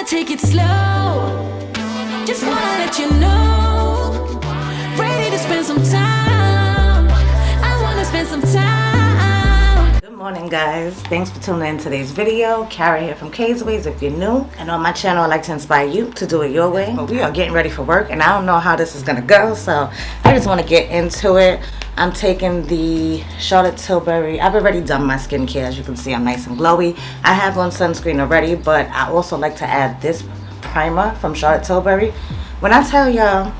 wanna take it slow. Just wanna let you know. Ready to spend some time. I wanna spend some time. Good morning, guys. Thanks for tuning in to today's video. Kara here from KSquad if you're new. And on my channel, I like to inspire you to do it your way. But we are getting ready for work, and I don't know how this is gonna go, so I just want to get into it. I'm taking the Charlotte Tilbury. I've already done my skincare. As you can see, I'm nice and glowy. I have on sunscreen already, but I also like to add this primer from Charlotte Tilbury. When I tell y'all,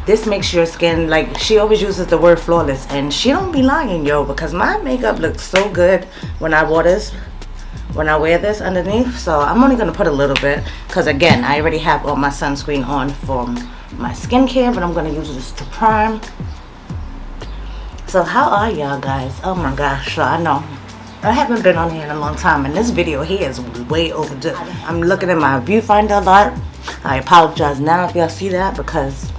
this makes your skin, like, she always uses the word flawless, and she don't be lying, yo, because my makeup looks so good when I wear this underneath. So I'm only gonna put a little bit, because again, I already have all my sunscreen on for my skincare, but I'm gonna use this to prime. So how are y'all, guys? Oh my gosh, so I know I haven't been on here in a long time, and this video here is way overdue. I'm looking at my viewfinder a lot. I apologize now if y'all see that, because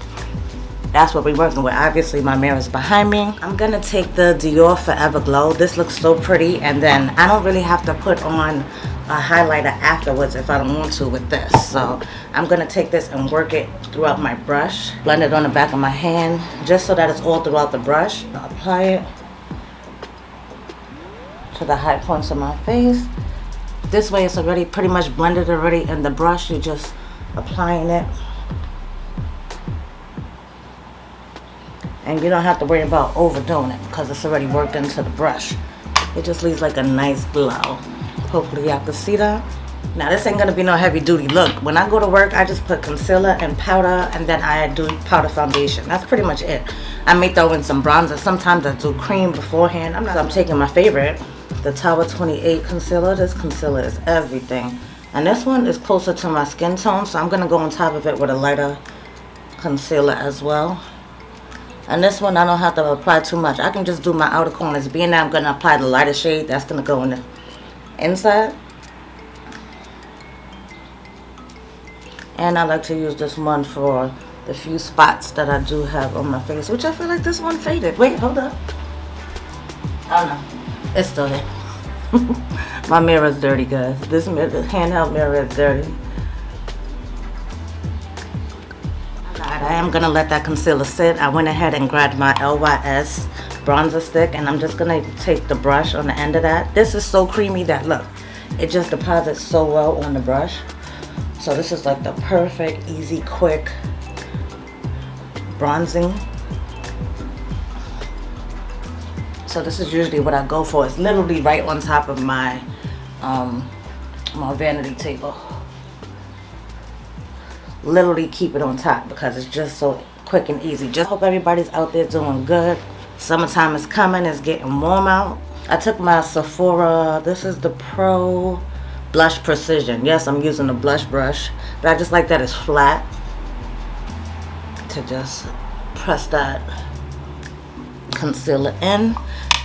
that's what we're working with. Obviously my mirror is behind me. I'm gonna take the Dior Forever Glow. This looks so pretty, and then I don't really have to put on a highlighter afterwards if I don't want to with this. So I'm gonna take this and work it throughout my brush, blend it on the back of my hand just so that it's all throughout the brush. I'll apply it to the high points of my face. This way it's already pretty much blended already in the brush. You're just applying it, and you don't have to worry about overdoing it because it's already worked into the brush. It just leaves like a nice glow. Hopefully y'all can see that. Now this ain't gonna be no heavy duty look. When I go to work, I just put concealer and powder, and then I do powder foundation. That's pretty much it. I may throw in some bronzer. Sometimes I do cream beforehand. I'm taking my favorite, the Tower 28 concealer. This concealer is everything. And this one is closer to my skin tone, so I'm gonna go on top of it with a lighter concealer as well. And this one I don't have to apply too much. I can just do my outer corners. Being that I'm gonna apply the lighter shade, that's gonna go in the inside. And I like to use this one for the few spots that I do have on my face, which I feel like this one faded. Wait, hold up. Oh no, it's still there. My mirror is dirty, guys. This handheld mirror is dirty. I am gonna let that concealer sit. I went ahead and grabbed my LYS bronzer stick, and I'm just gonna take the brush on the end of that. This is so creamy that, look, it just deposits so well on the brush. So this is like the perfect, easy, quick bronzing. So this is usually what I go for. It's literally right on top of my my vanity table. Literally keep it on top because it's just so quick and easy. Just hope everybody's out there doing good. Summertime is coming. It's getting warm out. I took my Sephora. This is the Pro Blush Precision. Yes, I'm using a blush brush, but I just like that it's flat, to just press that concealer in.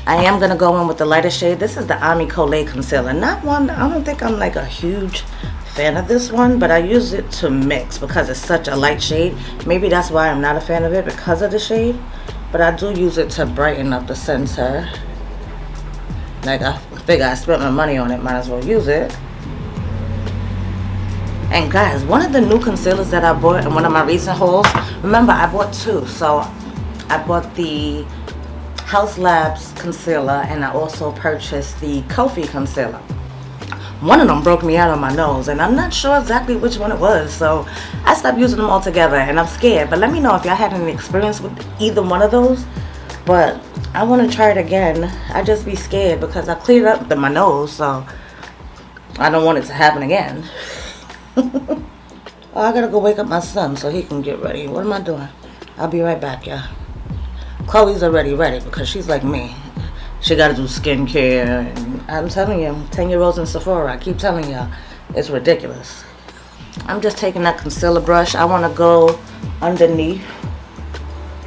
I am gonna go in with the lighter shade. This is the Ami Collet concealer. Not one, I don't think I'm like a huge fan of this one, but I use it to mix because it's such a light shade. Maybe that's why I'm not a fan of it, because of the shade. But I do use it to brighten up the center. Like, I figure I spent my money on it, might as well use it. And guys, one of the new concealers that I bought in one of my recent hauls, remember I bought two. So I bought the House Labs concealer, and I also purchased the Kofi concealer. One of them broke me out on my nose, and I'm not sure exactly which one it was, so I stopped using them altogether, and I'm scared. But let me know if y'all had any experience with either one of those. But I want to try it again. I just be scared because I cleared up my nose, so I don't want it to happen again. Oh, I gotta go wake up my son so he can get ready. What am I doing? I'll be right back, y'all. Chloe's already ready because she's like me. She gotta do skincare, and I'm telling you, 10-year-olds in Sephora, I keep telling y'all, it's ridiculous. I'm just taking that concealer brush. I want to go underneath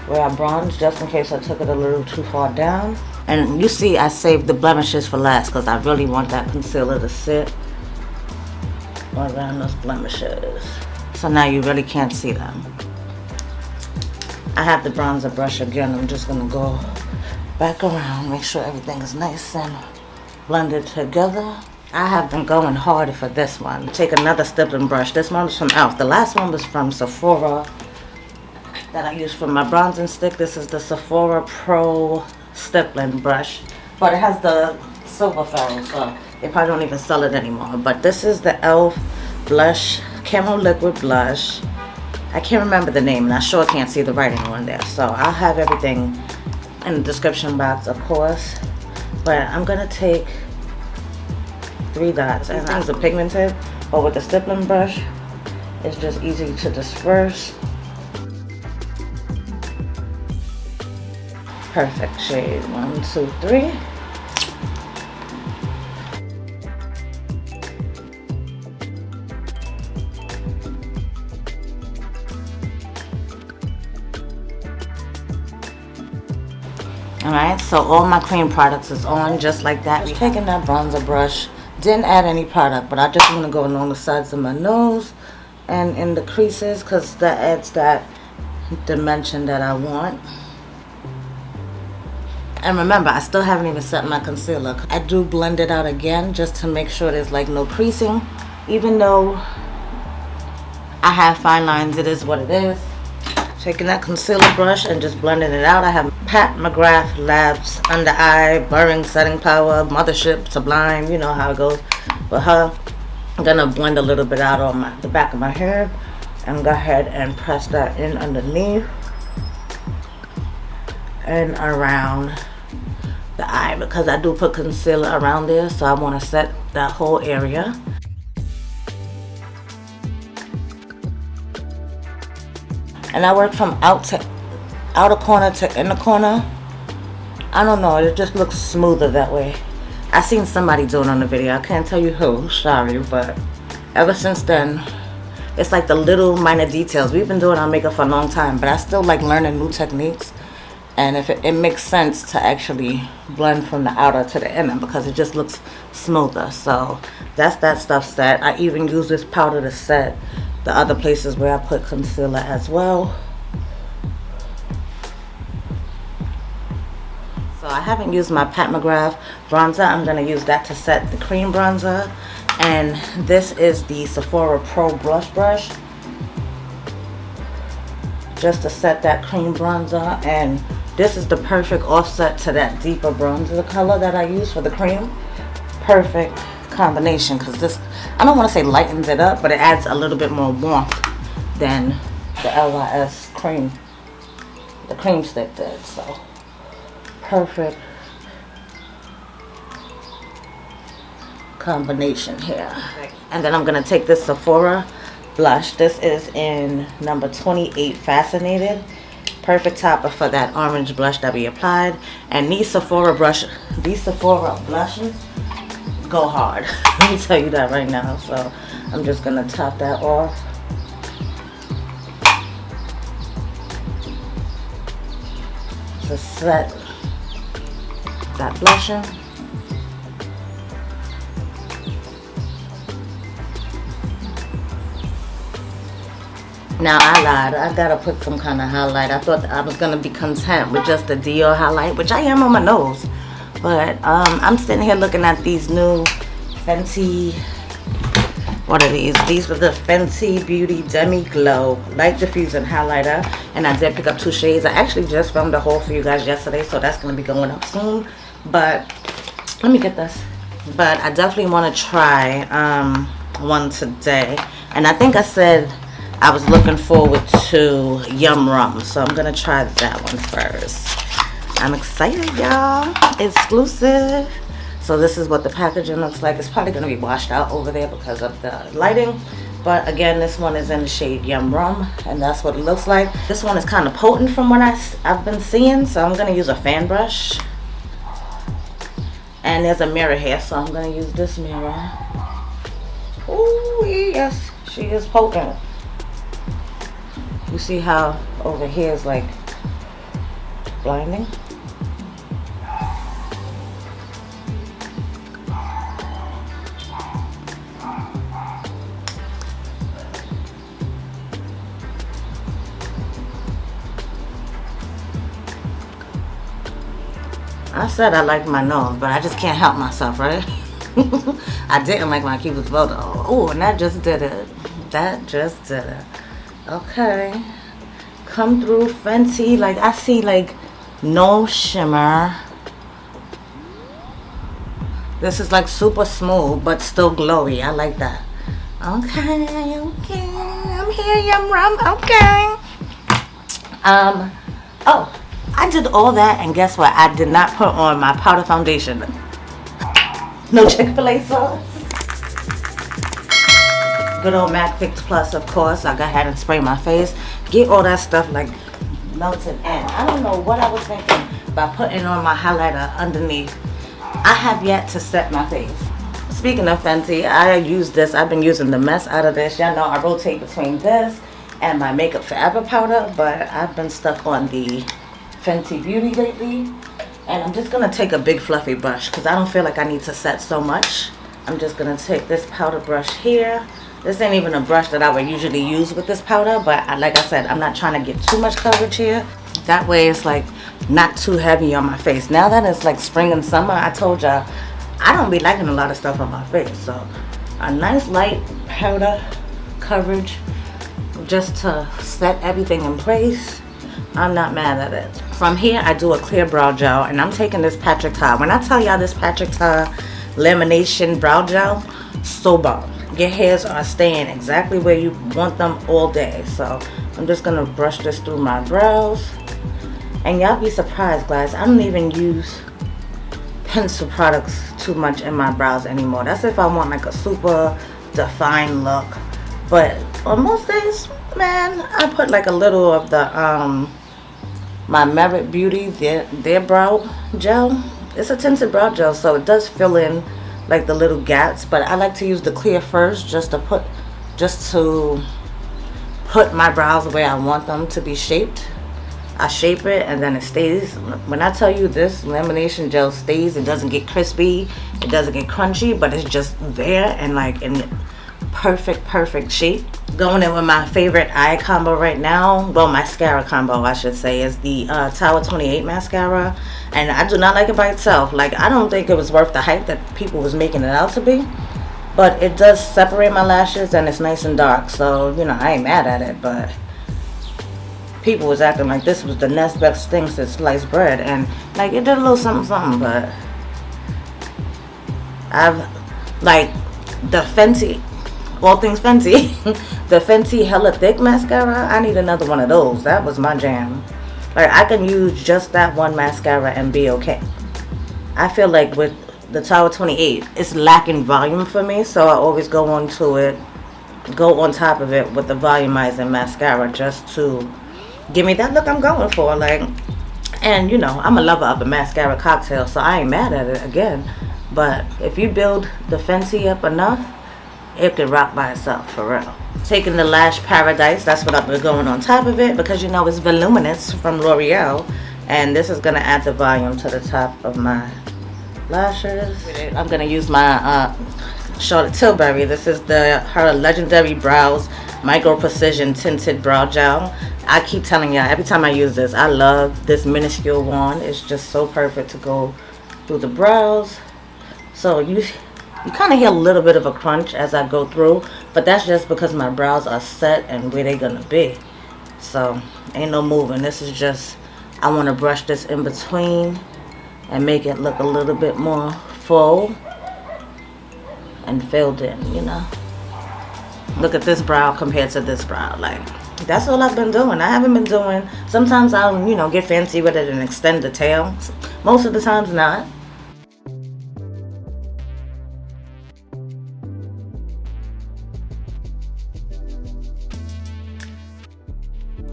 where I bronze, just in case I took it a little too far down. And you see I saved the blemishes for last because I really want that concealer to sit around those blemishes. So now you really can't see them. I have the bronzer brush again. I'm just gonna go back around, make sure everything is nice and blended together. I have been going hard for this one. Take another stippling brush. This one was from e.l.f. The last one was from Sephora that I used for my bronzing stick. This is the Sephora Pro stippling brush, but it has the silver ferrule, so they probably don't even sell it anymore. But this is the e.l.f. blush, Camo liquid blush. I can't remember the name, and I sure can't see the writing on there, so I'll have everything in the description box, of course. But I'm gonna take 3 dots. These things are pigmented, but with the stippling brush, it's just easy to disperse. Perfect shade. 1, 2, 3. Alright, so all my cream products is on just like that. Just taking that bronzer brush. Didn't add any product, but I just want to go along the sides of my nose and in the creases because that adds that dimension that I want. And remember, I still haven't even set my concealer. I do blend it out again just to make sure there's like no creasing. Even though I have fine lines, it is what it is. Taking that concealer brush and just blending it out. I have Pat McGrath Labs Under Eye Blurring Setting Power Mothership Sublime. You know how it goes with her. I'm gonna blend a little bit out on the back of my hair and go ahead and press that in underneath and around the eye, because I do put concealer around there, so I want to set that whole area. And I work from outer corner to inner corner. I don't know, it just looks smoother that way. I seen somebody do it on the video. I can't tell you who, sorry, but ever since then, it's like the little minor details. We've been doing our makeup for a long time, but I still like learning new techniques. And if it makes sense to actually blend from the outer to the inner, because it just looks smoother. So that's that stuff set. I even use this powder to set the other places where I put concealer as well. So I haven't used my Pat McGrath bronzer. I'm going to use that to set the cream bronzer. And this is the Sephora Pro Blush Brush, just to set that cream bronzer. And this is the perfect offset to that deeper bronzer color that I use for the cream. Perfect combination, because this, I don't want to say lightens it up, but it adds a little bit more warmth than the LYS cream, the cream stick did. So perfect combination here. And then I'm going to take this Sephora blush. This is in number 28 Fascinated. Perfect topper for that orange blush that we applied. And these Sephora blushes go hard. Let me tell you that right now. So I'm just gonna top that off. To set that blusher. Now I lied, I gotta put some kind of highlight. I thought that I was gonna be content with just the Dior highlight, which I am on my nose. But I'm sitting here looking at these new Fenty, what are these? These are the Fenty Beauty Demi Glow Light Diffusing Highlighter. And I did pick up 2 shades. I actually just filmed a haul for you guys yesterday, so that's gonna be going up soon. But let me get this. But I definitely wanna try one today. And I think I said I was looking forward to Yum Rum, so I'm gonna try that one first. I'm excited, y'all. Exclusive. So this is what the packaging looks like. It's probably gonna be washed out over there because of the lighting. But again, this one is in the shade Yum Rum, and that's what it looks like. This one is kind of potent from what I've been seeing, so I'm gonna use a fan brush. And there's a mirror here, so I'm gonna use this mirror. Oh yes, she is potent. You see how over here is like blinding? I said I like my nose, but I just can't help myself, right? I didn't like my cupid's bow though. Oh, and that just did it. That just did it. Okay. Come through Fenty. Like, I see like no shimmer. This is like super smooth but still glowy. I like that. Okay, okay. I'm here, Yum Rum. Okay. Oh, I did all that, and guess what? I did not put on my powder foundation. No Chick-fil-A sauce. Good old MAC Fix Plus, of course. I go ahead and spray my face. Get all that stuff like melted in. I don't know what I was thinking by putting on my highlighter underneath. I have yet to set my face. Speaking of Fenty, I use this. I've been using the mess out of this. Y'all know I rotate between this and my Makeup Forever powder, but I've been stuck on the Fenty Beauty lately. And I'm just going to take a big fluffy brush because I don't feel like I need to set so much. I'm just going to take this powder brush here. This ain't even a brush that I would usually use with this powder, but like I said, I'm not trying to get too much coverage here. That way it's like not too heavy on my face. Now that it's like spring and summer, I told y'all I don't be liking a lot of stuff on my face. So a nice light powder coverage just to set everything in place. I'm not mad at it. From here I do a clear brow gel, and I'm taking this Patrick Ta. When I tell y'all this Patrick Ta lamination brow gel, so bomb. Your hairs are staying exactly where you want them all day. So I'm just gonna brush this through my brows. And y'all be surprised, guys, I don't even use pencil products too much in my brows anymore. That's if I want like a super defined look. But on most days, man, I put like a little of the my Merit Beauty, their brow gel. It's a tinted brow gel, so it does fill in like the little gaps, but I like to use the clear first just to put my brows the way I want them to be shaped. I shape it and then it stays. When I tell you this lamination gel stays, it doesn't get crispy, it doesn't get crunchy, but it's just there and like in perfect shape. Going in with my favorite eye combo right now, well, mascara combo I should say, is the Tower 28 mascara, and I do not like it by itself. Like, I don't think it was worth the hype that people was making it out to be, but it does separate my lashes and it's nice and dark, so you know, I ain't mad at it. But people was acting like this was the next best thing since sliced bread, and like it did a little something, but I've like the Fenty, all things Fenty, the Fenty Hella Thick mascara, I need another one of those. That was my jam. Like, I can use just that one mascara and be okay. I feel like with the Tower 28, it's lacking volume for me, so I always go on top of it with the volumizing mascara just to give me that look I'm going for. Like, and you know, I'm a lover of a mascara cocktail, so I ain't mad at it again. But if you build the Fenty up enough, it could rock by itself, for real. Taking the Lash Paradise, that's what I've been going on top of it, because you know it's voluminous from L'Oreal, and this is gonna add the volume to the top of my lashes. I'm gonna use my Charlotte Tilbury. This is her Legendary Brows Micro Precision Tinted Brow Gel. I keep telling y'all, every time I use this, I love this minuscule wand. It's just so perfect to go through the brows. So you kind of hear a little bit of a crunch as I go through, but that's just because my brows are set and where they're gonna be. So ain't no moving. This is just, I want to brush this in between and make it look a little bit more full and filled in, you know. Look at this brow compared to this brow. Like, that's all I've been doing. I haven't been doing, sometimes I'll, you know, get fancy with it and extend the tail. Most of the times not.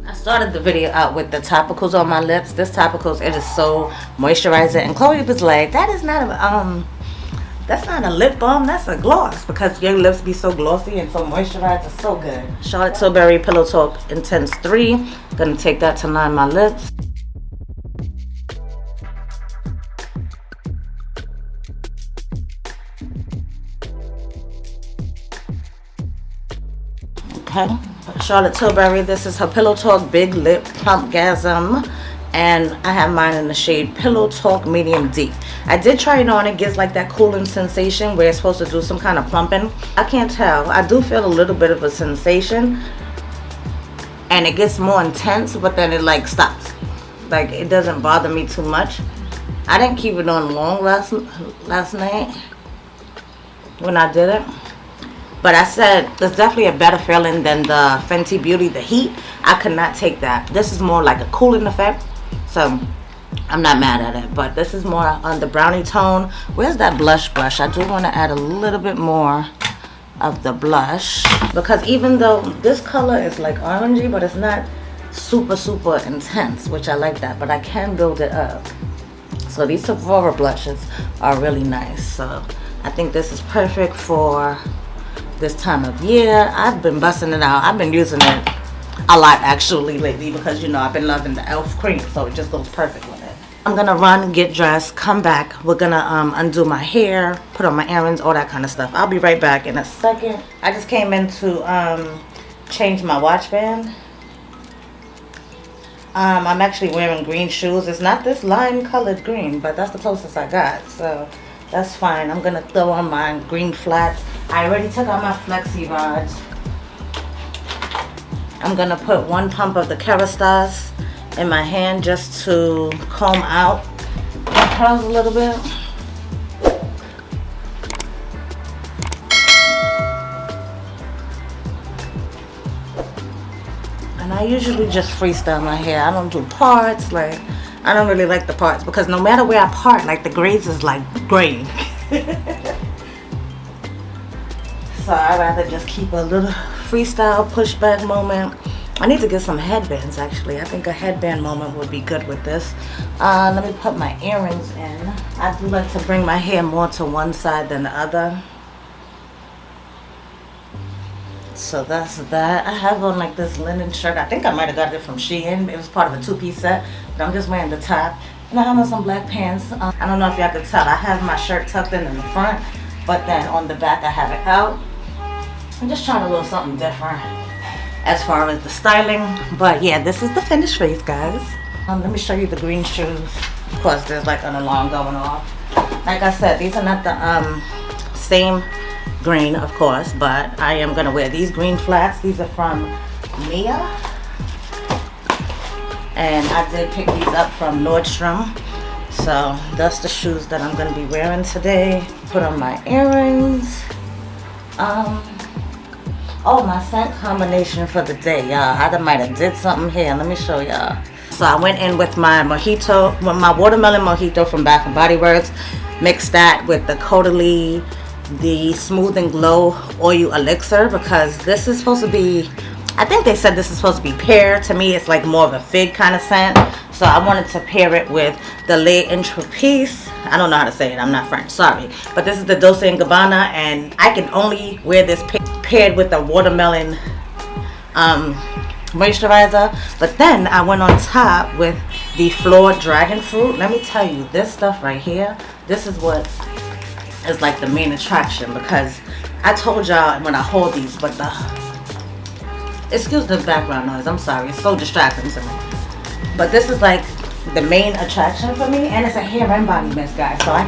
I started the video out with the Topicals on my lips. This Topicals, it is so moisturizing. And Chloe was like, that is not a, that's not a lip balm, that's a gloss, because your lips be so glossy and so moisturized. It's so good. Charlotte Tilbury Pillow Talk Intense 3. Gonna take that to line my lips. Okay. Charlotte Tilbury, this is her Pillow Talk Big Lip Plumpgasm and I have mine in the shade Pillow Talk Medium Deep. I did try it on. It gives like that cooling sensation where it's supposed to do some kind of plumping. I can't tell. I do feel a little bit of a sensation, and it gets more intense, but then it like stops. Like it doesn't bother me too much. I didn't keep it on long last night when I did it, but I said there's definitely a better feeling than the Fenty Beauty, the Heat. I could not take that. This is more like a cooling effect, so I'm not mad at it. But this is more on the brownie tone. Where's that blush brush? I do want to add a little bit more of the blush, because even though this color is like orangey, but it's not super intense, which I like that, but I can build it up. So these Sephora blushes are really nice, so I think this is perfect for this time of year. I've been busting it out. I've been using it a lot actually lately, because you know I've been loving the e.l.f. cream, so it just goes perfect with it. I'm gonna run, get dressed, come back. We're gonna undo my hair, put on my errands, all that kind of stuff. I'll be right back in a second. I just came in to change my watch band. I'm actually wearing green shoes. It's not this lime colored green, but that's the closest I got, so that's fine. I'm gonna throw on my green flats. I already took out my flexi rods. I'm gonna put 1 pump of the Kerastase in my hand just to comb out my curls a little bit. And I usually just freestyle my hair. I don't do parts. Like, I don't really like the parts, because no matter where I part, like the grades is like graying. So I'd rather just keep a little freestyle pushback moment. I need to get some headbands actually. I think a headband moment would be good with this. Let me put my earrings in. I do like to bring my hair more to one side than the other. So that's that. I have on like this linen shirt. I think I might have got it from Shein. It was part of a 2-piece set, but I'm just wearing the top. And I have on some black pants. I don't know if y'all could tell. I have my shirt tucked in the front, but then on the back I have it out. I'm just trying a little something different as far as the styling. But yeah, this is the finished face, guys. Let me show you the green shoes. Of course, there's like an alarm going off. Like I said, these are not the same green, of course, but I am gonna wear these green flats. These are from Mia, and I did pick these up from Nordstrom. So that's the shoes that I'm gonna be wearing today. Put on my earrings. Oh, my scent combination for the day, y'all. I might have did something here. Let me show y'all. So I went in with my mojito, with my watermelon mojito from Bath and Body Works. Mixed that with the Caudalie, the Smooth and Glow Oil Elixir, because this is supposed to be, I think they said this is supposed to be pear. To me, it's like more of a fig kind of scent. So I wanted to pair it with the Le Intropiece. I don't know how to say it. I'm not French. Sorry. But this is the Dolce & Gabbana, and I can only wear this paired with the watermelon moisturizer. But then I went on top with the Flor Dragon Fruit. Let me tell you, this stuff right here, this is what is like the main attraction, because I told y'all when I hold these, but excuse the background noise, I'm sorry, it's so distracting to me. But this is like the main attraction for me, and it's a hair and body mist, guys, so I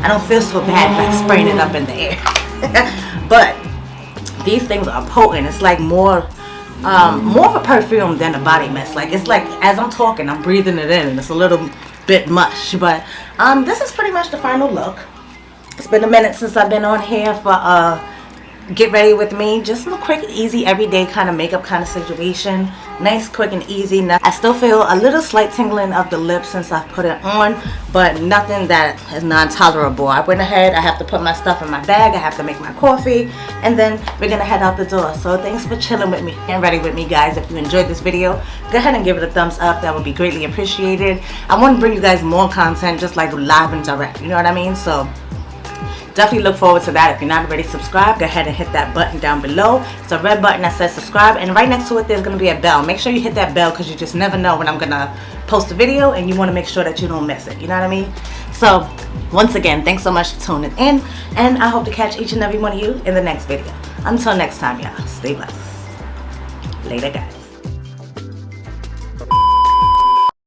don't feel so bad like spraying it up in the air. But these things are potent. It's like more of a perfume than a body mist. Like, it's like as I'm talking, I'm breathing it in, and it's a little bit much. But this is pretty much the final look. It's been a minute since I've been on here for Get Ready With Me. Just a quick, easy, everyday kind of makeup kind of situation. Nice, quick, and easy. I still feel a little slight tingling of the lips since I put it on, but nothing that is non-tolerable. I went ahead, I have to put my stuff in my bag, I have to make my coffee, and then we're going to head out the door. So thanks for chilling with me and ready with me, guys. If you enjoyed this video, go ahead and give it a thumbs up. That would be greatly appreciated. I want to bring you guys more content, just like live and direct, you know what I mean? So definitely look forward to that. If you're not already subscribed, go ahead and hit that button down below. It's a red button that says subscribe, and right next to it there's going to be a bell. Make sure you hit that bell, because you just never know when I'm going to post a video, and you want to make sure that you don't miss it, you know what I mean? So once again, thanks so much for tuning in, and I hope to catch each and every one of you in the next video. Until next time, y'all, stay blessed. Later, guys.